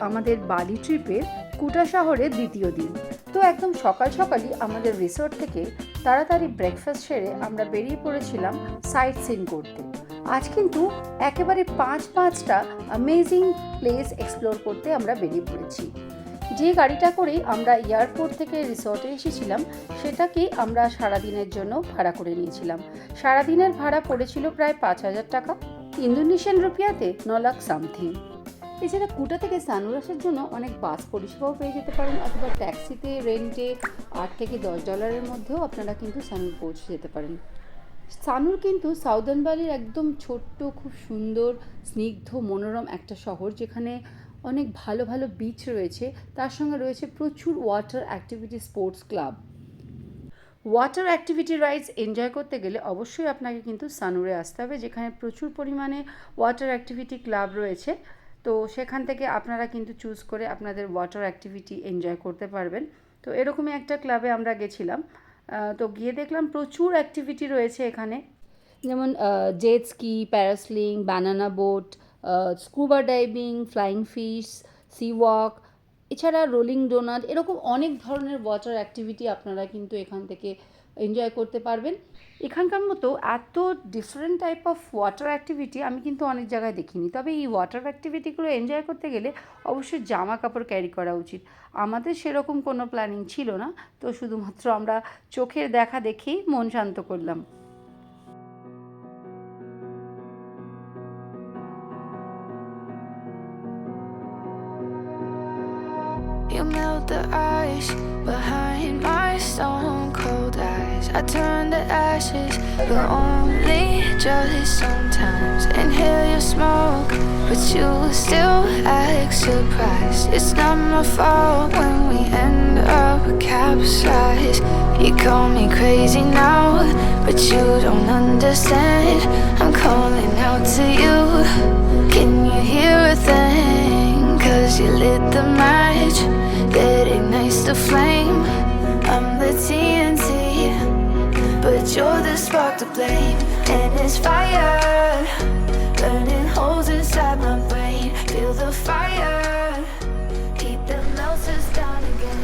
আমাদের বালি ট্রিপের কুটা শহরের দ্বিতীয় দিন। তো একদম সকাল সকালই আমাদের রিসোর্ট থেকে তাড়াতাড়ি ব্রেকফাস্ট সেরে আমরা বেরিয়ে পড়েছিলাম সাইট সিন করতে। আজ কিন্তু একেবারে পাঁচটা অ্যামেজিং প্লেস এক্সপ্লোর করতে আমরা বেরিয়ে পড়েছি। যে গাড়িটা করেই আমরা এয়ারপোর্ট থেকে রিসর্টে এসেছিলাম সেটাকেই আমরা সারাদিনের জন্য ভাড়া করে নিয়েছিলাম। সারাদিনের ভাড়া পড়েছিল প্রায় 5,000 টাকা, ইন্দোনেশিয়ান রুপিয়াতে 9 লাখ সামথিং। এছাড়া কুটা থেকে সানুর আসার জন্য অনেক বাস পরিষেবাও পেয়ে যেতে পারেন, অথবা ট্যাক্সিতে রেন্টে $8 থেকে $10 মধ্যেও আপনারা কিন্তু সানুর পৌঁছে যেতে পারেন। সানুর কিন্তু সাউদার্ন বালির একদম ছোট্ট, খুব সুন্দর, স্নিগ্ধ, মনোরম একটা শহর, যেখানে অনেক ভালো ভালো বিচ রয়েছে। তার সঙ্গে রয়েছে প্রচুর water activity sports club. Water activity rides enjoy করতে গেলে অবশ্যই আপনাকে কিন্তু সানুরে আসতে হবে, যেখানে প্রচুর পরিমাণে ওয়াটার অ্যাক্টিভিটি ক্লাব রয়েছে। তো সেখান থেকে আপনারা কিন্তু চুজ করে আপনাদের ওয়াটার অ্যাক্টিভিটি এনজয় করতে পারবেন। তো এরকমই একটা ক্লাবে আমরা গেছিলাম। তো গিয়ে দেখলাম প্রচুর অ্যাক্টিভিটি রয়েছে এখানে, যেমন jet ski, parasailing, banana boat, scuba diving, flying fish, sea walk, এছাড়া রোলিং ডোনাট, এরকম অনেক ধরনের ওয়াটার অ্যাক্টিভিটি আপনারা কিন্তু এখান থেকে এনজয় করতে পারবেন। এখানকার মতো এত different type of water activity আমি কিন্তু অনেক জায়গায় দেখিনি। তবে এই ওয়াটার অ্যাক্টিভিটিগুলো এনজয় করতে গেলে অবশ্যই জামা কাপড় ক্যারি করা উচিত। আমাদের সেরকম কোনো প্ল্যানিং ছিল না, তো শুধুমাত্র আমরা চোখের দেখা দেখেই মন শান্ত করলাম। You melt the ice behind my stone cold eyes. I turn to ashes, but only just sometimes. Inhale your smoke, but you still act surprised. It's not my fault when we end up capsized. You call me crazy now, but you don't understand. I'm calling out to you. Can you hear a thing? 'Cause you lit the match that ignites the flame. I'm the TNT, but you're the spark to blame. And it's fire, burning holes inside my brain. Feel the fire, heat that melts us down again.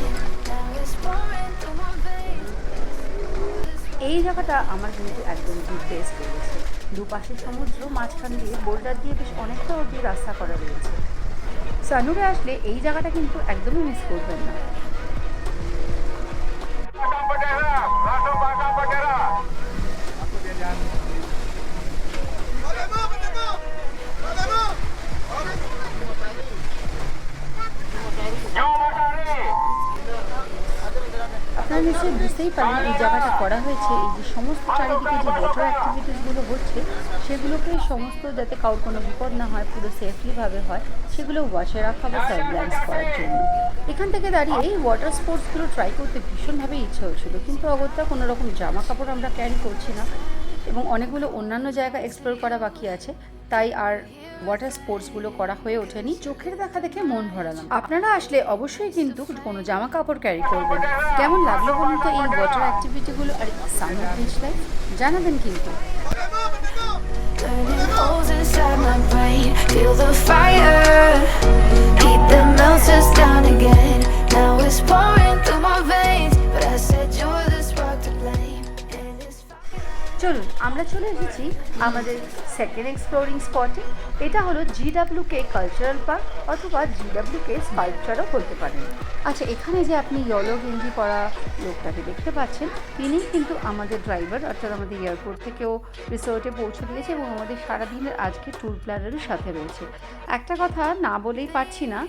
Now it's pouring through my veins. এই জায়গাটা আমার কিন্তু একদম best লেগেছে। দুপাশে সমুদ্র, মাঝখান দিয়ে বোল্ডার দিয়ে বেশ অনেকটা অবধি রাস্তা করা রয়েছে। সানুরে আসলে এই জায়গাটা কিন্তু একদমই মিস করবেন না। আপনারা নিশ্চয়ই বুঝতেই পারেন এই জায়গাটা করা হয়েছে, এই যে সমস্ত চারিদিকে যে ওয়াটার অ্যাক্টিভিটিসগুলো হচ্ছে সেগুলোকে সমস্ত যাতে কারোর কোনো বিপদ না হয়, পুরো সেফলিভাবে হয়, সেগুলো ওয়াচে রাখা বা সার্ভিল্যান্স করার জন্য। এখান থেকে দাঁড়িয়ে এই ওয়াটার স্পোর্টসগুলো ট্রাই করতে ভীষণভাবে ইচ্ছে হচ্ছিলো, কিন্তু অগত্যা কোনো রকম জামা কাপড় আমরা ক্যারি করছি না এবং অনেকগুলো অন্যান্য জায়গা এক্সপ্লোর করা বাকি আছে, তাই আর ওয়াটার স্পোর্টসগুলো করা হয়ে ওঠেনি। চোখের দেখা দেখে মন ভরালাম। আপনারা আসলে অবশ্যই কিন্তু কোনো জামা কাপড় ক্যারি করবেন। কেমন লাগলো বলুন তো এই ওয়াটার অ্যাক্টিভিটিগুলো আর সামার বিচ লাইফ? জানাবেন কিন্তু। Burning holes inside my brain. Feel the fire, heat that melts us down again. Now it's pouring through my veins, but I said you're the spark to blame. And it's চলুন আমরা চলে এসেছি আমাদের second exploring স্পটে। এটা হলো GWK cultural park, অথবা GWK স্কাল্পচারও বলতে পারেন। আচ্ছা, এখানে যে আপনি ইয়েলো গেঞ্জি পরা লোকটাকে দেখতে পাচ্ছেন, তিনি কিন্তু আমাদের ড্রাইভার, অর্থাৎ আমাদের এয়ারপোর্ট থেকেও রিসোর্টে পৌঁছে দিয়েছে এবং আমাদের সারাদিনের আজকে ট্যুর প্ল্যানেরও সাথে রয়েছে। একটা কথা না বলেই পারছি না,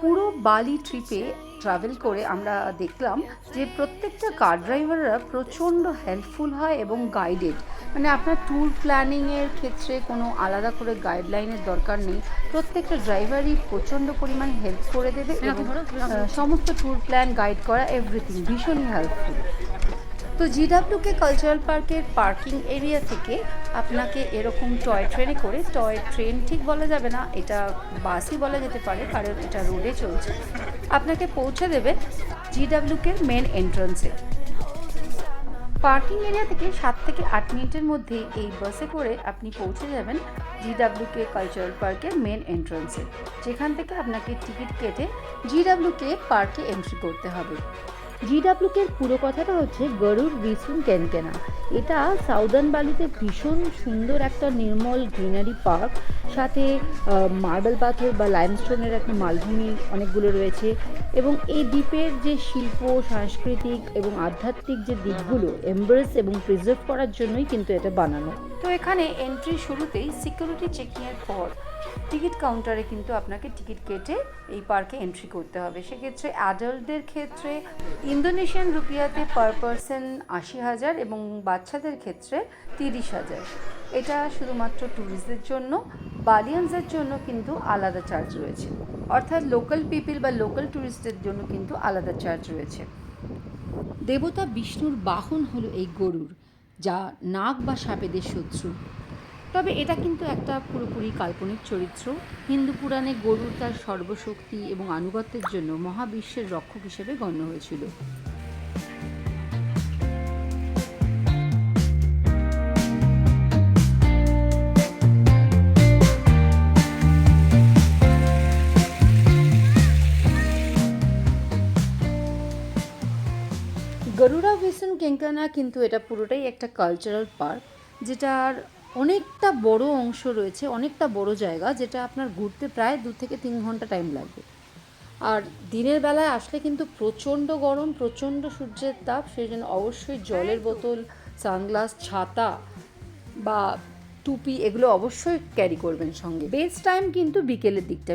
পুরো বালি ট্রিপে ট্রাভেল করে আমরা দেখলাম যে প্রত্যেকটা কার ড্রাইভাররা প্রচণ্ড হেল্পফুল হয় এবং গাইডেড। মানে আপনার ট্যুর প্ল্যানিংয়ের ক্ষেত্রে কোনো আলাদা করে গাইডলাইনের দরকার নেই, প্রত্যেকটা ড্রাইভারই প্রচণ্ড পরিমাণে হেল্প করে দেবে এবং সমস্ত ট্যুর প্ল্যান গাইড করা এভরিথিং ভীষণই হেল্পফুল। তো GWK কালচারাল পার্কের পার্কিং এরিয়া থেকে আপনাকে এরকম টয় ট্রেনে করে, টয় ট্রেন ঠিক বলা যাবে না, এটা বাসই বলা যেতে পারে কারণ এটা রোডে চলছে, আপনাকে পৌঁছে দেবে GWK মেন এন্ট্রান্সে। পার্কিং এরিয়া থেকে 7 থেকে 8 মিনিটের মধ্যে এই বাসে করে আপনি পৌঁছে যাবেন জিডাব্লিউকে কালচারাল পার্কের মেন এন্ট্রান্সে, যেখান থেকে আপনাকে টিকিট কেটে জিডাব্লিউকে পার্কে এন্ট্রি করতে হবে। জিডাব্লিউকে পুরো কথাটা হচ্ছে গরুড় ভিসুন কেনকেনা। এটা সাউদার্ন বালিতে ভীষণ সুন্দর একটা নির্মল গ্রিনারি পার্ক, সাথে মার্বেল পাথর বা লাইমস্টোনের একটা মালভূমি অনেকগুলো রয়েছে, এবং এই দ্বীপের যে শিল্প, সাংস্কৃতিক এবং আধ্যাত্মিক যে দিকগুলো এমব্রেস এবং প্রিজার্ভ করার জন্যই কিন্তু এটা বানানো। তো এখানে এন্ট্রি শুরুতেই সিকিউরিটি চেকিংয়ের পর টিকিট কাউন্টারে কিন্তু আপনাকে টিকিট কেটে এই পার্কে এন্ট্রি করতে হবে। সেক্ষেত্রে অ্যাডাল্টদের ক্ষেত্রে ইন্দোনেশিয়ান রুপিয়াতে পার পারসন 80,000 এবং বাচ্চাদের ক্ষেত্রে 30,000। এটা শুধুমাত্র ট্যুরিস্টদের জন্য, বালিয়ানসের জন্য কিন্তু আলাদা চার্জ রয়েছে, অর্থাৎ লোকাল পিপল বা লোকাল ট্যুরিস্টদের জন্য কিন্তু আলাদা চার্জ রয়েছে। দেবতা বিষ্ণুর বাহন হলো এই গরুড়, যা নাগ বা সাপেদের শত্রু। তবে এটা কিন্তু একটা পুরোপুরি কাল্পনিক চরিত্র। হিন্দু পুরাণে গরুড় তার সর্বশক্তি এবং আনুগত্যের জন্য মহাবিশ্বের রক্ষক হিসেবে গণ্য হয়েছিল। গরুড়া ভিসন কেনকানা কিন্তু এটা পুরোটাই একটা কালচারাল পার্ক, যেটার অনেকটা বড় অংশ রয়েছে, অনেকটা বড় জায়গা, যেটা আপনার ঘুরতে প্রায় 2 থেকে 3 ঘন্টা টাইম লাগবে। আর দিনের বেলায় আসলে কিন্তু প্রচণ্ড গরম, প্রচণ্ড সূর্যের তাপ, সেই জন্য অবশ্যই জলের বোতল, সানগ্লাস, ছাতা বা টুপি এগুলো অবশ্যই ক্যারি করবেন সঙ্গে। বেস্ট টাইম কিন্তু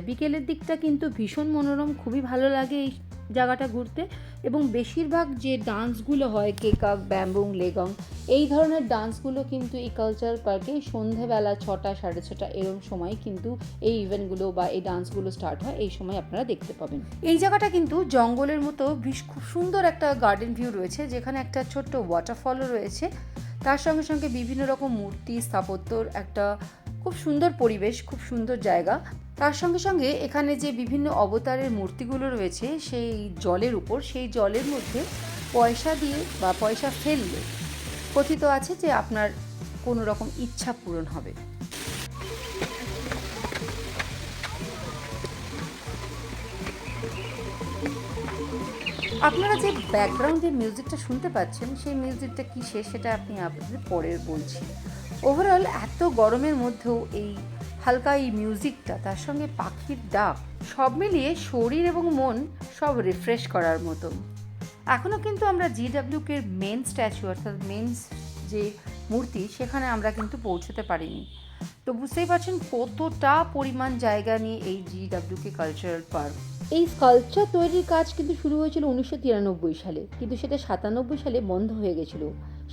বিকেলের দিকটা কিন্তু ভীষণ মনোরম, খুবই ভালো লাগে এই জায়গাটা ঘুরতে। এবং বেশিরভাগ যে ডান্সগুলো হয়, কেকাক, ব্যাম্বুং, লেগং, এই ধরনের ডান্সগুলো কিন্তু এই কালচারাল পার্কে সন্ধেবেলা 6টা, 6:30 এরকম সময় কিন্তু এই ইভেন্টগুলো বা এই ডান্সগুলো স্টার্ট হয়, এই সময় আপনারা দেখতে পাবেন। এই জায়গাটা কিন্তু জঙ্গলের মতো খুব সুন্দর একটা গার্ডেন ভিউ রয়েছে, যেখানে একটা ছোট্ট ওয়াটারফলও রয়েছে। তার সঙ্গে সঙ্গে বিভিন্ন রকম মূর্তি, স্থাপত্যর একটা খুব সুন্দর পরিবেশ, খুব সুন্দর জায়গা। তার সঙ্গে সঙ্গে এখানে যে বিভিন্ন অবতারের মূর্তিগুলো রয়েছে সেই জলের উপর, সেই জলের মধ্যে পয়সা দিয়ে বা পয়সা ফেললে কথিত আছে যে আপনার কোনো রকম ইচ্ছা পূরণ হবে। আপনারা যে ব্যাকগ্রাউন্ডে মিউজিকটা শুনতে পাচ্ছেন, সেই মিউজিকটা কিসের সেটা আপনি আপনাদের পরে বলছি। ওভারঅল এত গরমের মধ্যেও এই হালকা এই মিউজিকটা, তার সঙ্গে পাখির ডাক, সব মিলিয়ে শরীর এবং মন সব রিফ্রেশ করার মতো। এখনও কিন্তু আমরা জিডাব্লিউকে মেন স্ট্যাচু, অর্থাৎ মেন যে মূর্তি, সেখানে আমরা কিন্তু পৌঁছতে পারিনি। তো বুঝতেই পারছেন কতটা পরিমাণ জায়গা নিয়ে এই জিডাব্লিউকে কালচারাল পার্ক। এই স্কাল্পচার তৈরির কাজ কিন্তু শুরু হয়েছিল 1993 সালে, কিন্তু সেটা 97 সালে বন্ধ হয়ে গেছিল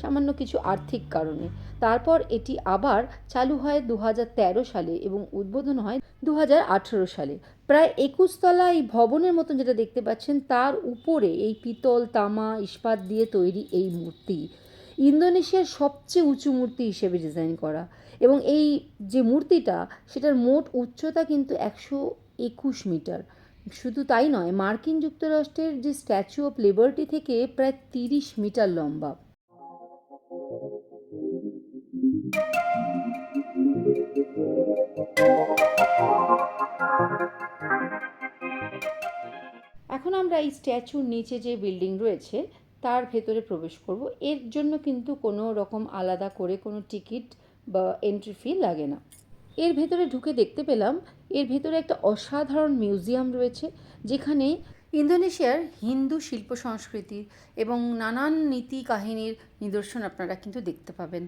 সামান্য কিছু আর্থিক কারণে। তারপর এটি আবার চালু হয় 2013 সালে এবং উদ্বোধন হয় 2018 সালে। প্রায় 21 তলা এই ভবনের মতন যেটা দেখতে পাচ্ছেন, তার উপরে এই পিতল, তামা, ইস্পাত দিয়ে তৈরি এই মূর্তি ইন্দোনেশিয়ার সবচেয়ে উঁচু মূর্তি হিসেবে ডিজাইন করা। এবং এই যে মূর্তিটা, সেটার মোট উচ্চতা কিন্তু 121 মিটার। শুধু তাই নয়, মার্কিন যুক্তরাষ্ট্রের যে স্ট্যাচু অফ লিবার্টি থেকে প্রায় 30 মিটার লম্বা। এখন আমরা এই স্ট্যাচুর নিচে যে বিল্ডিং রয়েছে তার ভেতরে প্রবেশ করব। এর জন্য কিন্তু কোনো রকম আলাদা করে কোনো টিকিট বা এন্ট্রি ফি লাগে না। এর ভেতরে ঢুকে দেখতে পেলাম এর ভেতরে একটা অসাধারণ মিউজিয়াম রয়েছে, যেখানে ইন্দোনেশিয়ার হিন্দু শিল্প সংস্কৃতির এবং নানান নীতি কাহিনীর নিদর্শন আপনারা কিন্তু দেখতে পাবেন।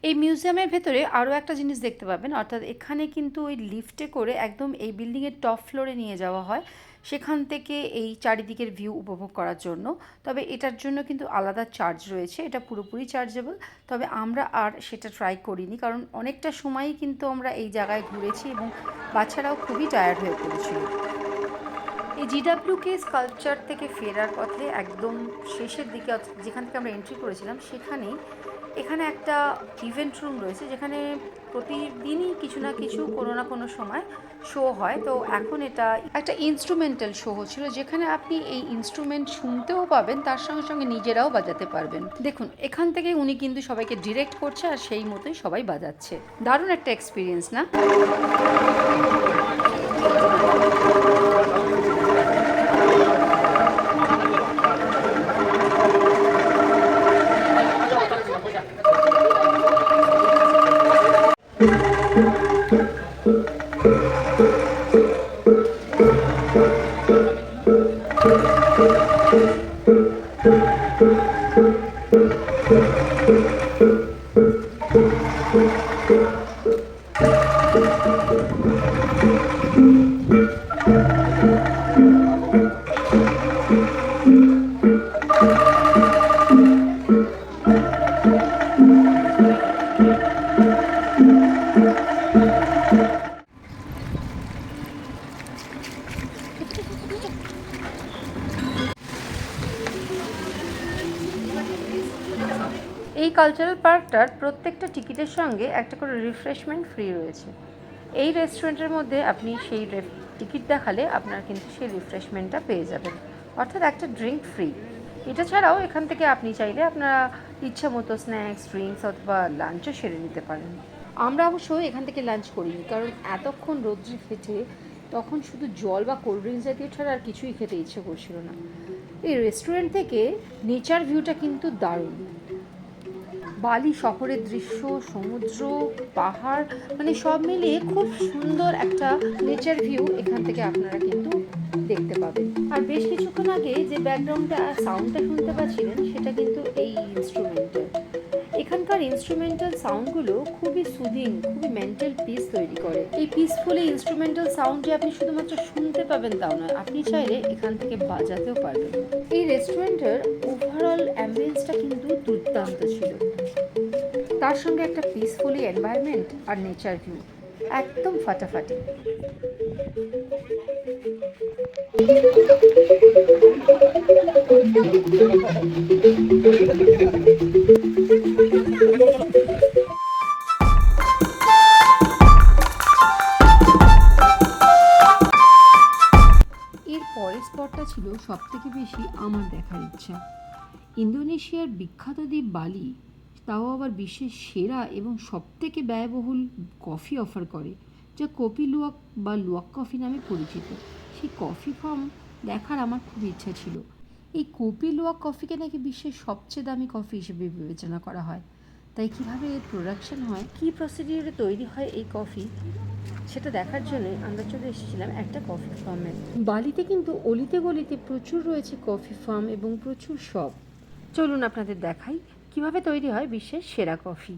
এই মিউজিয়ামের ভেতরে আরও একটা জিনিস দেখতে পাবেন, অর্থাৎ এখানে কিন্তু ওই লিফটে করে একদম এই বিল্ডিংয়ের টপ ফ্লোরে নিয়ে যাওয়া হয়, সেখান থেকে এই চারিদিকের ভিউ উপভোগ করার জন্য। তবে এটার জন্য কিন্তু আলাদা চার্জ রয়েছে, এটা পুরোপুরি চার্জেবল। তবে আমরা আর সেটা ট্রাই করিনি, কারণ অনেকটা সময়ই কিন্তু আমরা এই জায়গায় ঘুরেছি এবং বাচ্চারাও খুবই টায়ার্ড হয়ে পড়েছিল। এই জিডাব্লিউকে স্কাল্পচার থেকে ফেরার পথে একদম শেষের দিকে, যেখান থেকে আমরা এন্ট্রি করেছিলাম, সেখানেই এখানে একটা ইভেন্ট রুম রয়েছে যেখানে প্রতিদিনই কিছু না কিছু কোনো না কোনো সময় শো হয়। তো এখন এটা একটা ইনস্ট্রুমেন্টাল শো হচ্ছিল, যেখানে আপনি এই ইনস্ট্রুমেন্ট শুনতেও পাবেন, তার সঙ্গে সঙ্গে নিজেরাও বাজাতে পারবেন। দেখুন এখান থেকে উনি কিন্তু সবাইকে ডিরেক্ট করছে আর সেই মতোই সবাই বাজাচ্ছে। দারুণ একটা এক্সপিরিয়েন্স না? এই কালচারাল পার্কটার প্রত্যেকটা টিকিটের সঙ্গে একটা করে রিফ্রেশমেন্ট ফ্রি রয়েছে। এই রেস্টুরেন্টের মধ্যে আপনি সেই টিকিট দেখালে আপনার কিন্তু সেই রিফ্রেশমেন্টটা পেয়ে যাবেন, অর্থাৎ একটা ড্রিঙ্ক ফ্রি। এটা ছাড়াও এখান থেকে আপনি চাইলে আপনারা ইচ্ছা মতো স্ন্যাক্স, ড্রিঙ্কস অথবা লাঞ্চও সেরে নিতে পারেন। আমরা অবশ্য এখান থেকে লাঞ্চ করিনি, কারণ এতক্ষণ রোদ্রে খেটে তখন শুধু জল বা কোল্ড ড্রিঙ্কস জাতীয় ছাড়া আর কিছুই খেতে ইচ্ছে করছিল না। এই রেস্টুরেন্ট থেকে নেচার ভিউটা কিন্তু দারুণ। বালি শহরের দৃশ্য, সমুদ্র, পাহাড়, মানে সব মিলিয়ে খুব সুন্দর একটা নেচার ভিউ এখান থেকে আপনারা কিন্তু দেখতে পাবেন। আর বেশ কিছুক্ষণ আগে যে ব্যাকগ্রাউন্ডটা সাউন্ডটা শুনতে পাচ্ছিলেন সেটা কিন্তু এই ইনস্ট্রুমেন্টাল। এখানকার ইনস্ট্রুমেন্টাল সাউন্ডগুলো খুবই সুদিং, খুবই মেন্টাল পিস তৈরি করে। এই পিসফুল ইনস্ট্রুমেন্টাল সাউন্ড যে আপনি শুধুমাত্র শুনতে পাবেন তাও নয়, আপনি চাইলে এখান থেকে বাজাতেও পারবেন। এই রেস্টুরেন্টের ওভারঅল অ্যাম্বিয়েন্সটা কিন্তু দুর্দান্ত ছিল, তার সঙ্গে একটা পিসফুলি এনভায়রনমেন্ট আর নেচার ভিউ, একদম ফাটাফাটি। এর পরের স্পটটা ছিল সবথেকে বেশি আমার দেখার ইচ্ছা। ইন্দোনেশিয়ার বিখ্যাত দ্বীপ বালি, তাও আবার বিশ্বের সেরা এবং সবথেকে ব্যয়বহুল কফি অফার করে, যা কপি লুয়াক বা লুয়াক কফি নামে পরিচিত। সেই কফি ফার্ম দেখার আমার খুব ইচ্ছা ছিল। এই কপি লুয়াক কফিকে নাকি বিশ্বের সবচেয়ে দামি কফি হিসেবে বিবেচনা করা হয়। তাই কীভাবে এর প্রোডাকশন হয়, কী প্রসিডিউরে তৈরি হয় এই কফি, সেটা দেখার জন্য আমরা চলে এসেছিলাম একটা কফি ফার্মে। বালিতে কিন্তু অলিতে গলিতে প্রচুর রয়েছে কফি ফার্ম এবং প্রচুর শপ। চলুন আপনাদের দেখাই কিভাবে তৈরি হয় বিশ্বের সেরা কফি।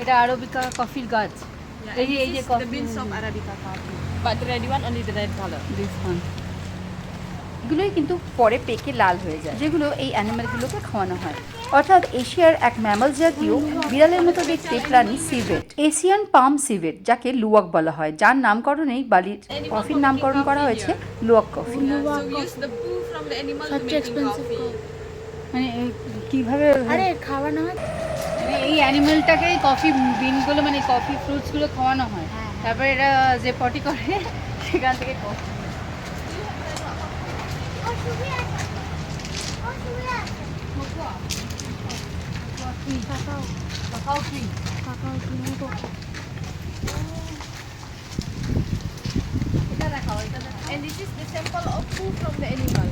এটা আরাবিকা কফির গাছ। এই যে coffee, beans of Arabica coffee, but the red one only the red color. This one. এগুলোই কিন্তু পরে পেকে লাল হয়ে যায়, যেগুলো এই অ্যানিমালগুলোকে খাওয়ানো হয়। অর্থাৎ এশিয়ার এক ম্যামল জাতীয় বিড়ালের মতো দেখতে প্রাণী সিভেট, এশিয়ান পাম সিভেট, যাকে লুয়াক বলা হয়, যার নামকরণেই বালির কফির নামকরণ করা হয়েছে লুয়াক কফি। মানে কিভাবে খাওয়ানো হয়, এই অ্যানিমালটাকে কফি বিনগুলো, মানে কফি ফ্রুটসগুলো খাওয়ানো হয়, তারপরে এরা যে পটি করে সেখান থেকে coffee. And this is the sample of poo from the animal.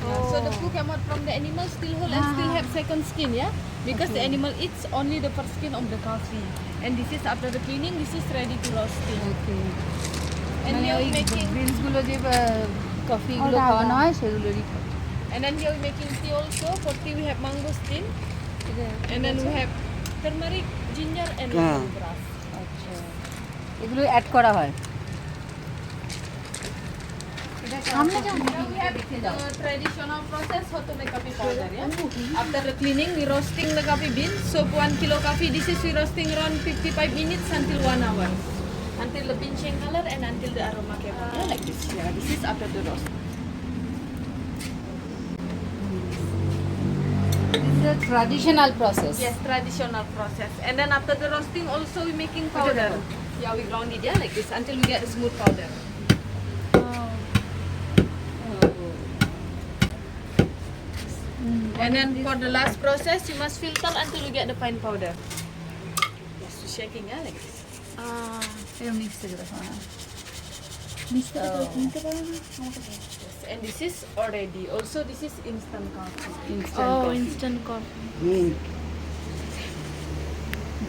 Yeah, so the poo came out from the animal still whole and still have second skin, yeah? Because the animal eats only the first skin of the coffee. And this is after the cleaning, this is ready to roasting. Okay. And মানে here ওই we making বিনসগুলো যে কফিগুলো খাওয়ানো হয় সেগুলোরই। and then here we making tea also. For tea we have mangosteen. And then we have turmeric, ginger and lemongrass. আচ্ছা, এগুলো add করা হয়। Now we have the traditional process how to make coffee powder, yeah? After the cleaning, we roasting the coffee beans. So 1 kilo coffee, this is we roasting around 55 minutes until 1 hour. until the pinching color and until the aroma came out. Yeah, like this. Yeah, this is after the roast. This is a traditional process. Yes, traditional process. And then after the roasting, also we making powder. Yeah, we ground it, yeah, like this until we get a smooth powder. And then for the last process, you must filter until you get the fine powder. Yes, so shaking, yeah, like this. এরকম mixed করে And this is already. Also, this is instant coffee. instant coffee.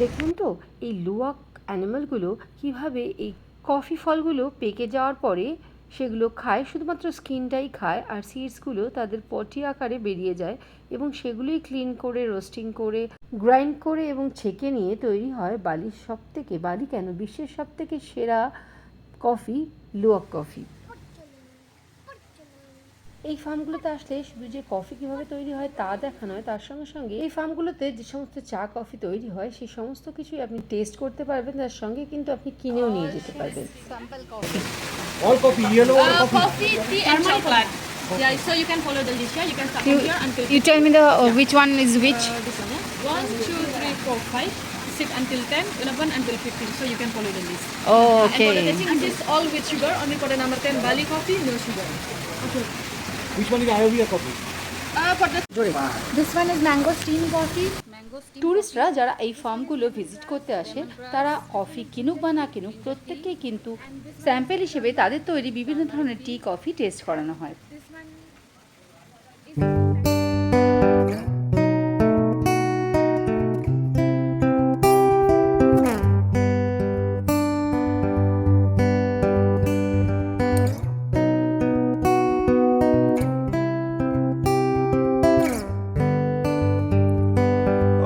দেখুন তো এই luwak অ্যানিমালগুলো কিভাবে এই coffee ফলগুলো পেকে যাওয়ার পরে সেগুলো খায়, শুধুমাত্র স্কিনটাই খায়, আর সিডসগুলো তাদের পটি আকারে বেরিয়ে যায় এবং সেগুলোই ক্লিন করে রোস্টিং করে গ্রাইন্ড করে এবং ছেঁকে নিয়ে তৈরি হয় বালির সবথেকে, বালি কেন, বিশ্বের সবথেকে সেরা কফি, লুয়াক কফি। এই ফার্মগুলোতে আসলে শুধু যে কফি কীভাবে তৈরি হয় তা দেখা নয়, তার সঙ্গে সঙ্গে এই ফার্মগুলোতে যে সমস্ত চা কফি তৈরি হয় সেই সমস্ত কিছুই আপনি টেস্ট করতে পারবেন, তার সঙ্গে কিন্তু আপনি কিনেও নিয়ে যেতে পারবেন। All coffee, yellow or coffee? Coffee, tea, and chocolate. Yeah, so you can follow the list. Yeah, you can start from here until You tell me the which one is which? this one. Yeah? 1, 2, 3, 4, 5, 6 until 10, 11 until 15. So you can follow the list. Oh, And for the tasting, this is all with sugar. Only for the number 10 Bali coffee, no sugar. Which one is Ayurveda coffee? For the This one is mango steam coffee. ট্যুরিস্টরা যারা এই ফার্মগুলো visit করতে আসে তারা coffee কিনুক বা না কিনুক প্রত্যেককেই কিন্তু sample হিসেবে তাদের তৈরি বিভিন্ন ধরনের টি কফি টেস্ট করানো হয়।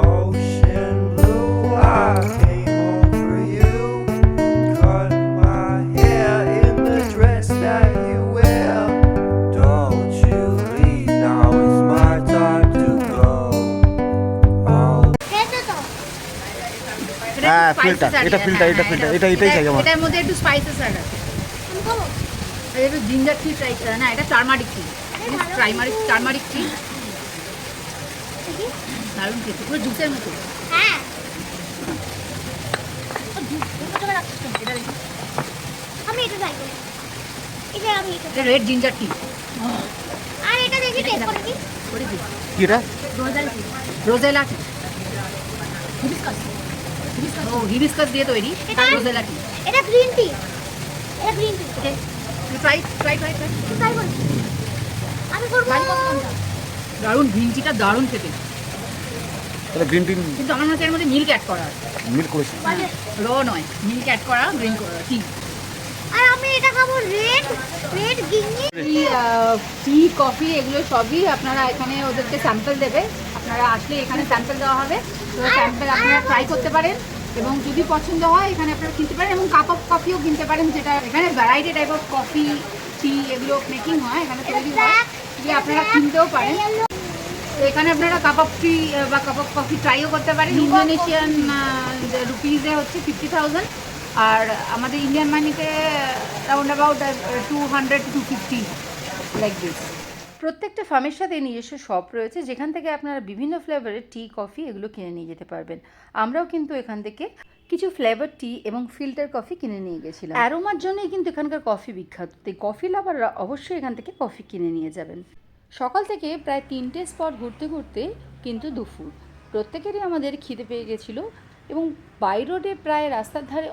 Ocean blue, I came home for you. Cut my hair in the dress that you wear. Don't you leave, now it's my time to go. Oh. হ্যাঁ ফিল্টার, এটা এটাই চাই আমার। এটার মধ্যে একটু স্পাইসেস অ্যাড আছে, একটু জিঞ্জার টি ট্রাই না, এটা টারমারিক টি, টারমারিক টি দারুণ খেতে, পুরো জুসের মতো। আমি এটা ট্রাই করি। এটা আমি এটা এটা রেড জিঞ্জার টি আর এটা দেখি টেস্ট করে কি করেছি, কি এটা? রোজেলা টি, হিবিস্কাস দিয়ে তৈরি রোজেলা টি। এটা গ্রিন টি। এটা গ্রিন টি। ট্রাই ট্রাই করি। আমি করব। দারুণ, গ্রিন টিটা দারুণ খেতে, তাহলে গ্রিন টি কিন্তু আমার মতে এর মধ্যে মিল্ক অ্যাড করা আছে, মিল্ক করেছি। র নয়, মিল্ক অ্যাড করা গ্রিন টি। আর আমি এটা খাবো রেড গিন্নি। এই টি কফি এগুলো সবই আপনারা এখানে ওদেরকে স্যাম্পল দেবে, আপনারা আসলে এখানে স্যাম্পল দেওয়া হবে, তো স্যাম্পল আপনারা ট্রাই করতে পারেন এবং যদি পছন্দ হয় এখানে আপনারা কিনতে পারেন এবং কাপ অফ কফিও কিনতে পারেন, যেটা এখানে ভ্যারাইটি টাইপ অফ কফি টি এগুলো মেকিং হয়, এখানে তৈরি হয়, যে আপনারা কিনতেও পারেন। তো এখানে আপনারা কাপ অফ টি বা কাপ অফ কফি ট্রাইও করতে পারেন। ইন্দোনেশিয়ান রুপিজে হচ্ছে 50,000, আর আমাদের ইন্ডিয়ান মানিতে round about 200 to 250 like this. প্রত্যেকটা ফার্মের সাথে নিজস্ব শপ রয়েছে, যেখান থেকে আপনারা বিভিন্ন ফ্লেভারের টি কফি এগুলো কিনে নিয়ে যেতে পারবেন। আমরাও কিন্তু এখান থেকে কিছু ফ্লেভার টি এবং ফিল্টার কফি কিনে নিয়ে গেছিলাম। অ্যারোমার জন্যই কিন্তু এখানকার কফি বিখ্যাত, তাই কফি লাভাররা অবশ্যই এখান থেকে কফি কিনে নিয়ে যাবেন। সকাল থেকে প্রায় 3টে স্পট ঘুরতে ঘুরতে কিন্তু দুপুর, প্রত্যেকেরই আমাদের খিদে পেয়ে গেছিলো এবং বাই রোডে প্রায় রাস্তার ধারে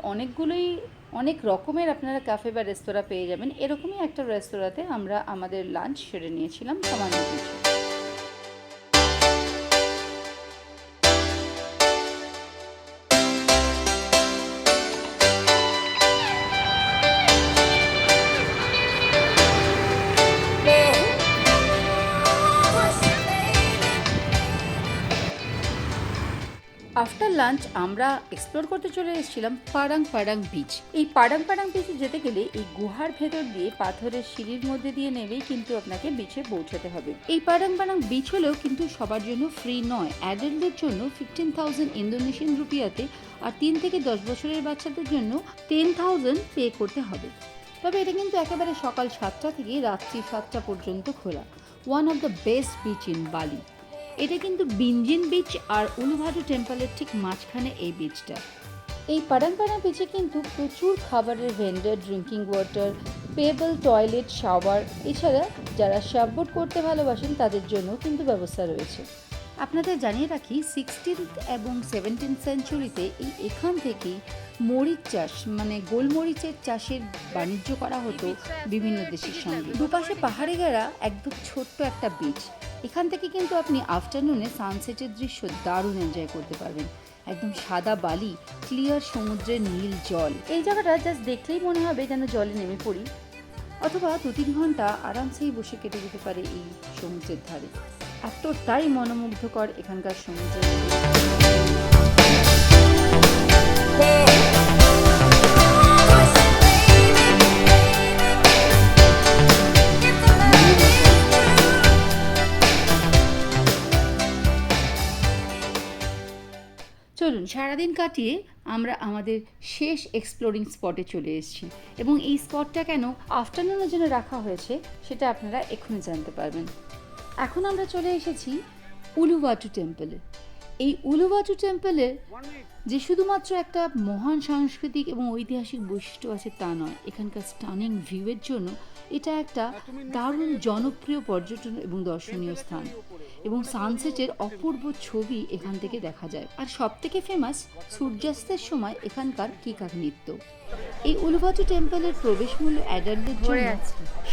অনেক রকমের আপনারা ক্যাফে বা রেস্তোরাঁ পেয়ে যাবেন। এরকমই একটা রেস্তোরাঁতে আমরা আমাদের লাঞ্চ সেরে নিয়েছিলাম সামান্য কিছু। আফটার লাঞ্চ আমরা এক্সপ্লোর করতে চলে এসেছিলাম পাডাং পাডাং বিচ। এই পাডাং পাডাং বিচে যেতে গেলে এই গুহার ভেতর দিয়ে পাথরের সিঁড়ির মধ্যে দিয়ে নেমেই কিন্তু আপনাকে বিচে পৌঁছাতে হবে। এই পাডাং পাডাং বিচ হলেও কিন্তু সবার জন্য ফ্রি নয়। অ্যাডাল্টদের জন্য 15,000 ইন্দোনেশিয়ান রুপিয়াতে, আর 3 থেকে 10 বছরের বাচ্চাদের জন্য 10,000 পে করতে হবে। তবে এটা কিন্তু একেবারে সকাল 7টা থেকে রাত্রি 7টা পর্যন্ত খোলা। One of the best beach in বালি। এটা কিন্তু বিঞ্জিন বিচ আর উলুভাটু টেম্পলের ঠিক মাঝখানে এই বিচটা। এই পাডাং পাডাং বিচে কিন্তু প্রচুর খাবারের vendor, drinking water, payable toilet, shower, এছাড়া যারা সাববোট করতে ভালোবাসেন তাদের জন্য কিন্তু ব্যবস্থা রয়েছে। আপনাদের জানিয়ে রাখি 16th এবং 17th সেঞ্চুরিতে এখান থেকেই মরিচ চাষ মানে গোলমরিচের চাষের বাণিজ্য করা হতো বিভিন্ন দেশের সঙ্গে। দুপাশে পাহাড়ে ঘেরা একদম ছোট্ট একটা বিচ। এখান থেকে কিন্তু আপনি আফটারনুনে সানসেটের দৃশ্য দারুণ এনজয় করতে পারবেন। একদম সাদা বালি, ক্লিয়ার সমুদ্রের নীল জল। এই জায়গাটা জাস্ট দেখলেই মনে হবে যেন জলে নেমে পড়ি, অথবা 2-3 ঘন্টা আরামসেই বসে কেটে যেতে পারে এই সমুদ্রের ধারে। এতটাই মনোমুগ্ধকর এখানকার সমুদ্র। চলুন, সারাদিন কাটিয়ে আমরা আমাদের শেষ এক্সপ্লোরিং স্পটে চলে এসেছি, এবং এই স্পটটা কেন আফটারনুনের জন্য রাখা হয়েছে সেটা আপনারা এক্ষুনি জানতে পারবেন। এখন আমরা চলে এসেছি উলুভাটু টেম্পলে। এই উলুভাটু টেম্পলের যে শুধুমাত্র একটা মহান সাংস্কৃতিক এবং ঐতিহাসিক বৈশিষ্ট্য আছে তা নয়, এখানকার স্টানিং ভিউয়ের জন্য এটা একটা দারুণ জনপ্রিয় পর্যটন এবং দর্শনীয় স্থান, এবং সানসেটের অপূর্ব ছবি এখান থেকে দেখা যায়। আর সবথেকে ফেমাস সূর্যাস্তের সময় এখানকার কিকাক নৃত্য। এই উলুভাটু টেম্পলের প্রবেশ মূল্য অ্যাডাল্টদের জন্য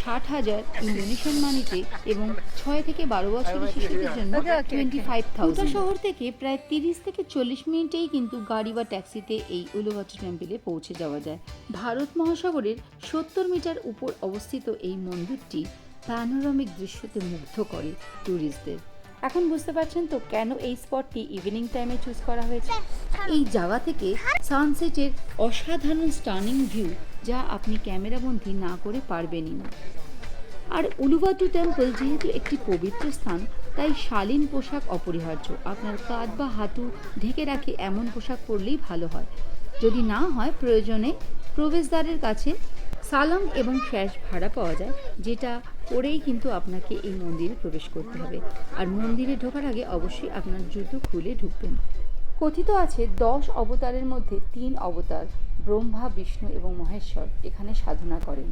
60,000 ইন্দোনেশিয়ান মানিতে এবং 6 থেকে 12 বছরের শিশুদের জন্য 25,000। শহর থেকে প্রায় 30 থেকে 40 মিনিটেই কিন্তু গাড়ি বা ট্যাক্সিতে এই উলুভাটু টেম্পলে পৌঁছে যাওয়া যায়। ভারত মহাসাগরের 70 মিটার উপর অবস্থিত এই মন্দিরটি প্যানোরামিক দৃশ্যতে মুগ্ধ করে ট্যুরিস্টদের। এখন বুঝতে পারছেন তো কেন এই স্পটটি ইভিনিং টাইমে চুজ করা হয়েছে। এই জায়গা থেকে সানসেটের অসাধারণ স্টানিং ভিউ যা আপনি ক্যামেরাবন্দি না করে পারবেনই না। আর উলুভাটু টেম্পল যেহেতু একটি পবিত্র স্থান, তাই শালীন পোশাক অপরিহার্য। আপনার কাঁধ বা হাঁটু ঢেকে রাখে এমন পোশাক পরলেই ভালো হয়। যদি না হয়, প্রয়োজনে প্রবেশদ্বারের কাছে সালাম এবং শ্যাশ ভাড়া পাওয়া যায়, যেটা পরেই কিন্তু আপনাকে এই মন্দিরে প্রবেশ করতে হবে। আর মন্দিরে ঢোকার আগে অবশ্যই আপনার জুতো খুলে ঢুকবেন। কথিত আছে 10 অবতারের মধ্যে 3 অবতার ব্রহ্মা, বিষ্ণু এবং মহেশ্বর এখানে সাধনা করেন।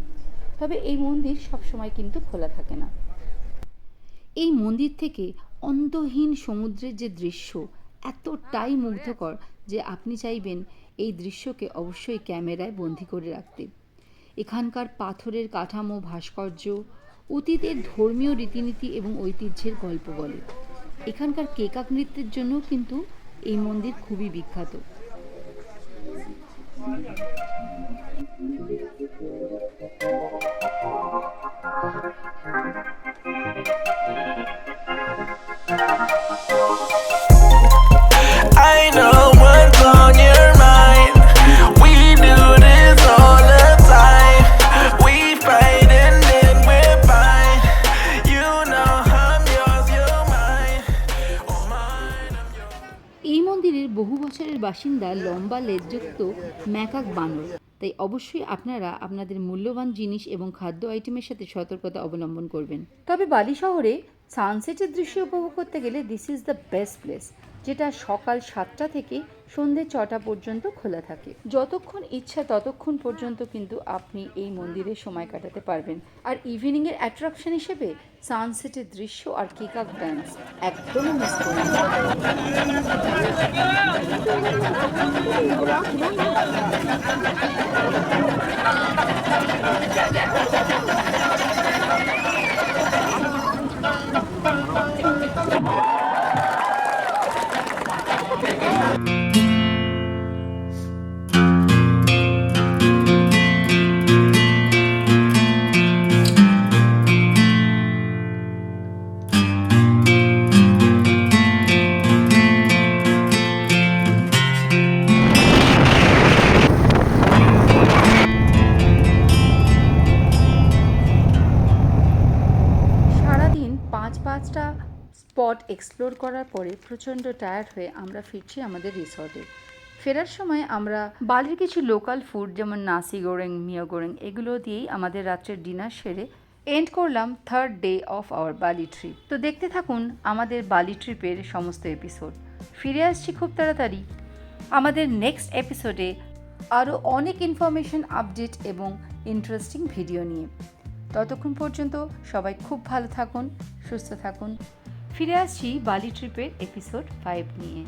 তবে এই মন্দির সবসময় কিন্তু খোলা থাকে না। এই মন্দির থেকে অন্তহীন সমুদ্রের যে দৃশ্য এতটাই মুগ্ধকর যে আপনি চাইবেন এই দৃশ্যকে অবশ্যই ক্যামেরায় বন্দি করে রাখতে। এখানকার পাথরের কাঠামো, ভাস্কর্য অতীতের ধর্মীয় রীতিনীতি এবং ঐতিহ্যের গল্প বলে। এখানকার কেকাক নৃত্যের জন্য কিন্তু এই মন্দির খুবই বিখ্যাত। I know what's on your mind. We do this all the time. We fight and then we're fine. You know I'm yours, you're mine. Oh mine, I'm yours. এই মন্দিরের বহু বছরের বাসিন্দা লম্বা লেজযুক্ত ম্যাকাক বানর, তাই অবশ্যই আপনারা আপনাদের মূল্যবান জিনিস এবং খাদ্য আইটেমের সাথে সতর্কতা অবলম্বন করবেন। তবে বালি শহরে সানসেটের দৃশ্য উপভোগ করতে গেলে this is the best place, যেটা সকাল 7টা থেকে সন্ধ্যে 6টা পর্যন্ত খোলা থাকে। যতক্ষণ ইচ্ছা ততক্ষণ পর্যন্ত কিন্তু আপনি এই মন্দিরে সময় কাটাতে পারবেন। আর ইভিনিংয়ের অ্যাট্রাকশন হিসেবে সানসেটের দৃশ্য আর কেকাক ডান্স একদমই মিস করবেন না। স্পট এক্সপ্লোর করার পরে প্রচণ্ড টায়ার্ড হয়ে আমরা ফিরছি আমাদের রিসর্টে। ফেরার সময় আমরা বালির কিছু লোকাল ফুড যেমন নাসি গোরেং, মিয়া গোরেং এগুলো দিয়েই আমাদের রাত্রের ডিনার সেরে এন্ড করলাম 3rd ডে অফ আওয়ার বালি ট্রিপ। তো দেখতে থাকুন আমাদের বালি ট্রিপের সমস্ত এপিসোড। ফিরে আসছি খুব তাড়াতাড়ি আমাদের নেক্সট এপিসোডে আরও অনেক ইনফরমেশন, আপডেট এবং ইন্টারেস্টিং ভিডিও নিয়ে। ততক্ষণ পর্যন্ত সবাই খুব ভালো থাকুন, সুস্থ থাকুন। ফিরে আসছি বালি ট্রিপের এপিসোড 5 নিয়ে।